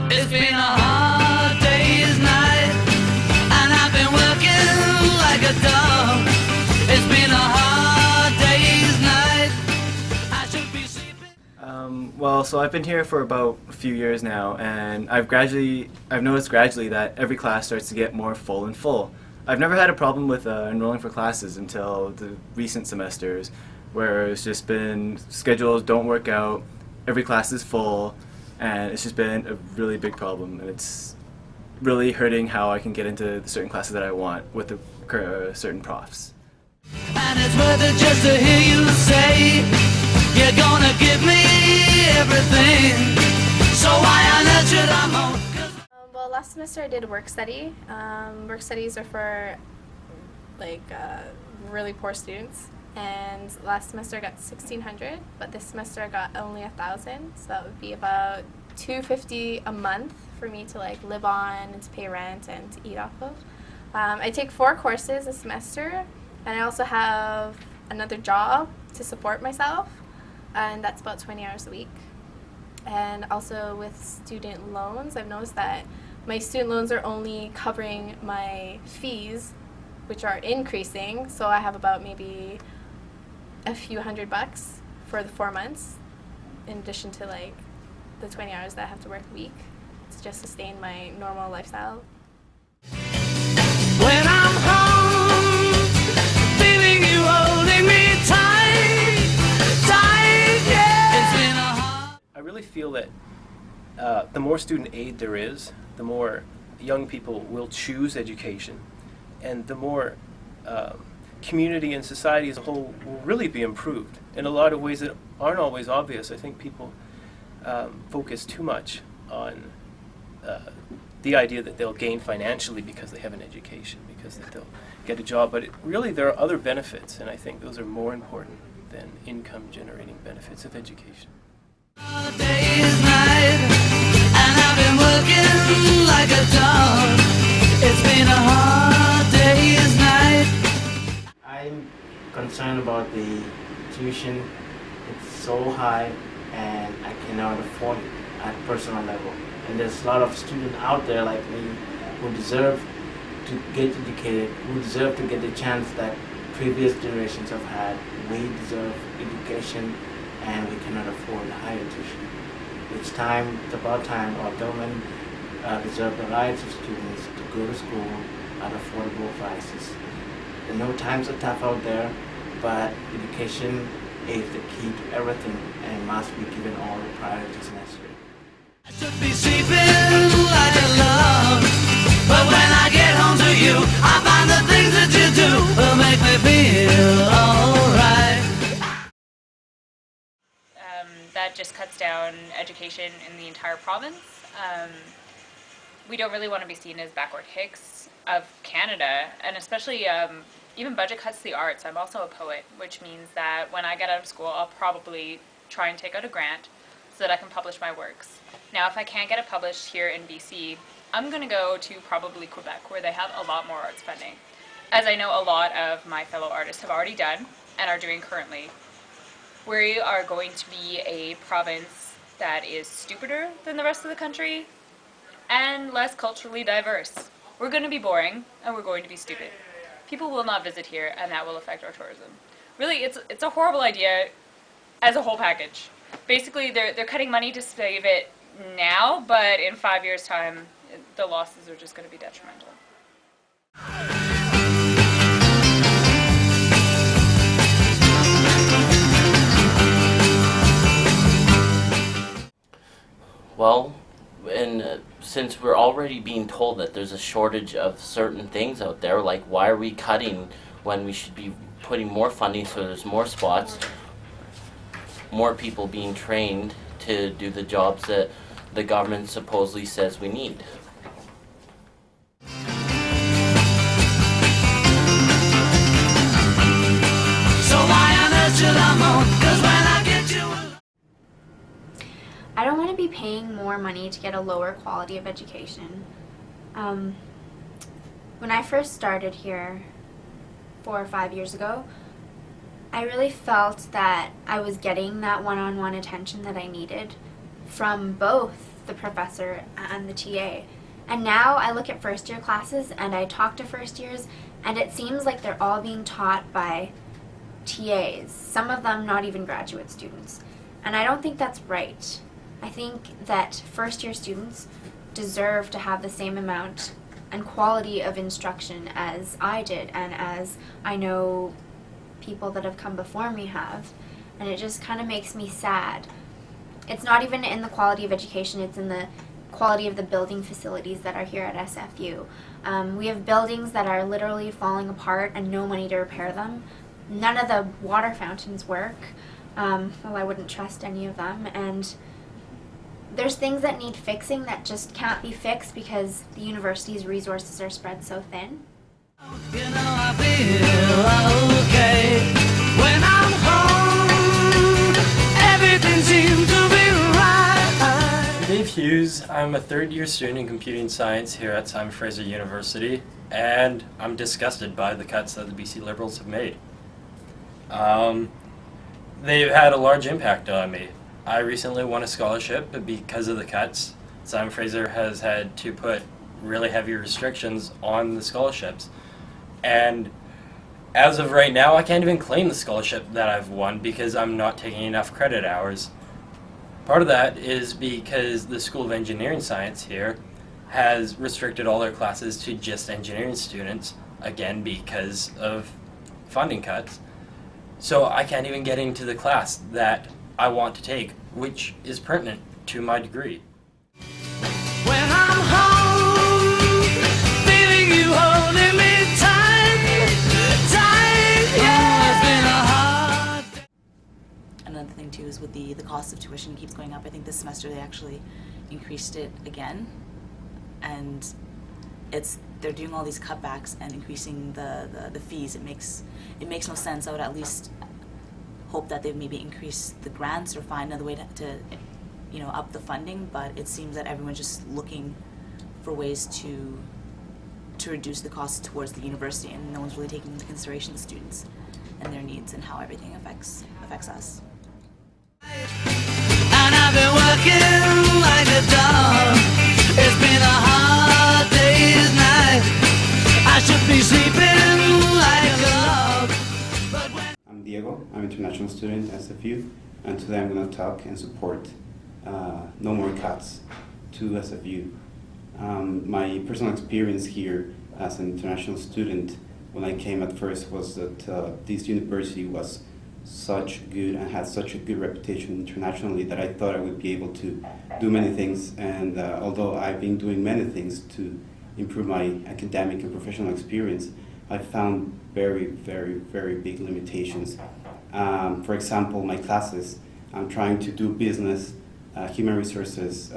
It's been a hard day's night, and I've been working like a dog. It's been a hard day's night. I should be sleeping. Well, so I've been here for about a few years now, and I've noticed gradually that every class starts to get more full and full. I've never had a problem with enrolling for classes until the recent semesters, where it's just been schedules don't work out, every class is full, and it's just been a really big problem, and it's really hurting how I can get into the certain classes that I want with the certain profs. And it's worth it just to hear you say you're gonna give me everything. So why on earth should I moan? Well, last semester I did work study. Work studies are for really poor students. And last semester I got 1,600, but this semester I got only 1,000. So that would be about $250 a month for me to live on and to pay rent and to eat off of. I take 4 courses a semester, and I also have another job to support myself, and that's about 20 hours a week. And also with student loans, I've noticed that my student loans are only covering my fees, which are increasing, so I have about maybe a few $100 for the 4 months, in addition to the 20 hours that I have to work a week to just sustain my normal lifestyle. When I'm home, feeling you holding me tight, tight, yeah. It's been a hard. I really feel that the more student aid there is, the more young people will choose education, and the more community and society as a whole will really be improved in a lot of ways that aren't always obvious. I think people focus too much on the idea that they'll gain financially because they have an education, because that they'll get a job, but really there are other benefits, and I think those are more important than income-generating benefits of education. Day is night, and I've been working like a dog. It's been a hard day's night. I'm concerned about the tuition. It's so high and I cannot afford it at personal level. And there's a lot of students out there like me who deserve to get educated, who deserve to get the chance that previous generations have had. We deserve education and we cannot afford higher tuition. It's about time our government reserve the rights of students to go to school at affordable prices. I know times are tough out there, but education is the key to everything and must be given all the priorities necessary. I should be sleeping like a love, but when I get home to you, I find the things that you do will make me feel alright. That just cuts down education in the entire province. We don't really want to be seen as backward hicks of Canada, and especially even budget cuts to the arts. I'm also a poet, which means that when I get out of school, I'll probably try and take out a grant so that I can publish my works. Now, if I can't get it published here in BC, I'm going to go to probably Quebec, where they have a lot more arts funding, as I know a lot of my fellow artists have already done and are doing currently. We are going to be a province that is stupider than the rest of the country and less culturally diverse. We're going to be boring and we're going to be stupid. People will not visit here, and that will affect our tourism. Really, it's a horrible idea as a whole package. Basically, they're cutting money to save it now, but in 5 years' time, the losses are just going to be detrimental. Well, since we're already being told that there's a shortage of certain things out there, why are we cutting when we should be putting more funding so there's more spots, more people being trained to do the jobs that the government supposedly says we need? So why on earth should I moan? 'Cause when I get you I don't want to be paying more money to get a lower quality of education. When I first started here 4 or 5 years ago, I really felt that I was getting that one-on-one attention that I needed from both the professor and the TA. And now I look at first year classes and I talk to first years, and it seems like they're all being taught by TAs, some of them not even graduate students. And I don't think that's right. I think that first year students deserve to have the same amount and quality of instruction as I did, and as I know people that have come before me have. And it just kind of makes me sad. It's not even in the quality of education, it's in the quality of the building facilities that are here at SFU. We have buildings that are literally falling apart and no money to repair them. None of the water fountains work. Well, I wouldn't trust any of them. And there's things that need fixing that just can't be fixed because the university's resources are spread so thin. You know I feel okay when I'm home. Everything seems to be right. I'm Dave Hughes. I'm a third-year student in computing science here at Simon Fraser University, and I'm disgusted by the cuts that the BC Liberals have made. They've had a large impact on me. I recently won a scholarship, but because of the cuts, Simon Fraser has had to put really heavy restrictions on the scholarships. And as of right now, I can't even claim the scholarship that I've won because I'm not taking enough credit hours. Part of that is because the School of Engineering Science here has restricted all their classes to just engineering students, again because of funding cuts. So I can't even get into the class that I want to take, which is pertinent to my degree. When I'm home, feeling you holding me tight, yeah. It's been a hard day. Another thing too is with the cost of tuition keeps going up. I think this semester they actually increased it again, and they're doing all these cutbacks and increasing the fees. It makes no sense. I would at least hope that they maybe increase the grants or find another way to up the funding, but it seems that everyone's just looking for ways to reduce the cost towards the university, and no one's really taking into consideration the students and their needs and how everything affects us. And I've been working like a dog. It's been a hard day's night. I should be sleeping like a log. But when I'm Diego. I'm an international student at SFU, and today I'm going to talk and support no more cuts to SFU. My personal experience here as an international student when I came at first was that this university was such good and had such a good reputation internationally that I thought I would be able to do many things, and although I've been doing many things to improve my academic and professional experience, I found very, very, very big limitations. For example, my classes, I'm trying to do business, human resources,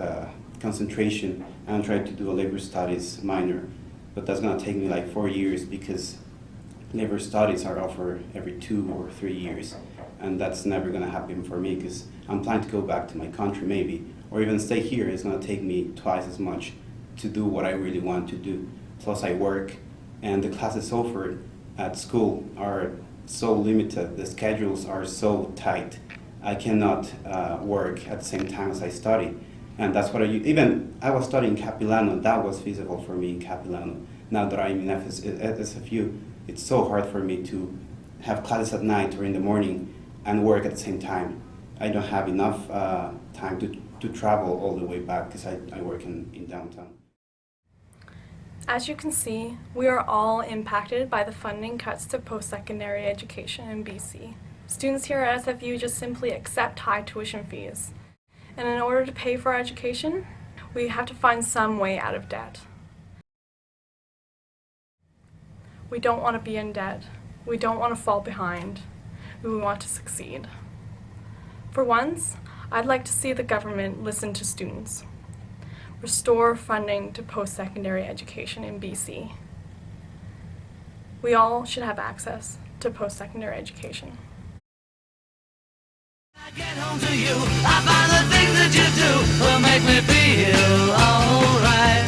concentration, and I'm trying to do a labor studies minor, but that's going to take me like 4 years because labor studies are offered every 2 or 3 years, and that's never going to happen for me because I'm planning to go back to my country maybe, or even stay here. It's going to take me twice as much to do what I really want to do. Plus I work, and the classes offered at school are so limited, the schedules are so tight. I cannot work at the same time as I study, and that's what I was studying Capilano. That was feasible for me in Capilano. Now that I'm in SFU, it's so hard for me to have classes at night or in the morning and work at the same time. I don't have enough time to travel all the way back because I work in downtown. As you can see, we are all impacted by the funding cuts to post-secondary education in BC. Students here at SFU just simply accept high tuition fees. And in order to pay for our education, we have to find some way out of debt. We don't want to be in debt. We don't want to fall behind. We want to succeed. For once, I'd like to see the government listen to students. Restore funding to post-secondary education in BC. We all should have access to post-secondary education. I get home to you, I find the things that you do will make me feel alright.